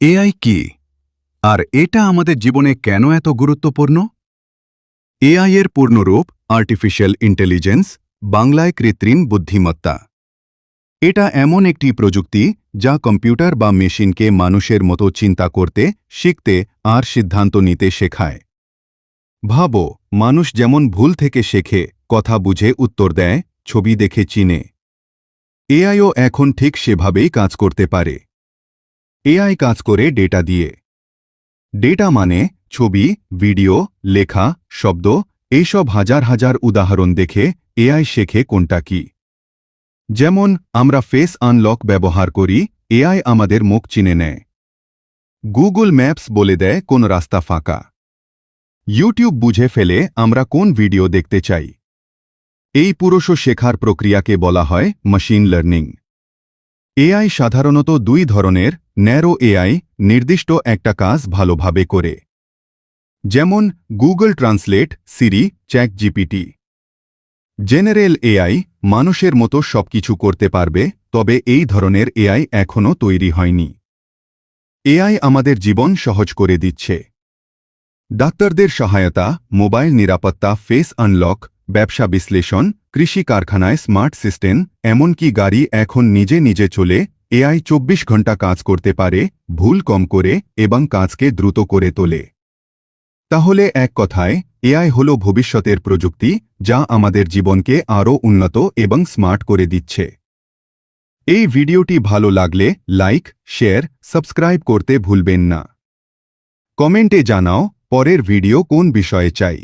AI কি আর এটা আমাদের জীবনে কেন এত গুরুত্বপূর্ণ? এআই এর পূর্ণরূপ আর্টিফিশিয়াল ইন্টেলিজেন্স, বাংলায় কৃত্রিম বুদ্ধিমত্তা। এটা এমন একটি প্রযুক্তি যা কম্পিউটার বা মেশিনকে মানুষের মতো চিন্তা করতে, শিখতে আর সিদ্ধান্ত নিতে শেখায়। ভাবো, মানুষ যেমন ভুল থেকে শেখে, কথা বুঝে উত্তর দেয়, ছবি দেখে চিনে। এআইও এখন ঠিক সেভাবেই কাজ করতে পারে। এআই কাজ করে ডেটা দিয়ে। ডেটা মানে ছবি, ভিডিও, লেখা, শব্দ, এইসব হাজার হাজার উদাহরণ দেখে এআই শেখে কোনটা কি। যেমন আমরা ফেস আনলক ব্যবহার করি, এআই আমাদের মুখ চিনে নেয়। গুগল ম্যাপস বলে দেয় কোন রাস্তা ফাঁকা। ইউটিউব বুঝে ফেলে আমরা কোন ভিডিও দেখতে চাই। এই পুরো শেখার প্রক্রিয়াকে বলা হয় মেশিন লার্নিং। এআই সাধারণত দুই ধরনের: ন্যারো এআই, নির্দিষ্ট একটা কাজ ভালোভাবে করে, যেমন গুগল ট্রান্সলেট, সিরি, চ্যাটজিপিটি। জেনারেল এআই, মানুষের মতো সবকিছু করতে পারবে, তবে এই ধরনের এআই এখনও তৈরি হয়নি। এআই আমাদের জীবন সহজ করে দিচ্ছে। ডাক্তারদের সহায়তা, মোবাইল নিরাপত্তা, ফেস আনলক, ব্যবসা বিশ্লেষণ, কৃষি কারখানায় স্মার্ট সিস্টেম, এমনকি গাড়ি এখন নিজে নিজে চলে। এআই 24 ঘন্টা কাজ করতে পারে, ভুল কম করে এবং কাজকে দ্রুত করে তোলে। তাহলে এক কথায়, এআই হল ভবিষ্যতের প্রযুক্তি যা আমাদের জীবনকে আরও উন্নত এবং স্মার্ট করে দিচ্ছে। এই ভিডিওটি ভালো লাগলে লাইক, শেয়ার, সাবস্ক্রাইব করতে ভুলবেন না। কমেন্টে জানাও পরের ভিডিও কোন বিষয়ে চাই।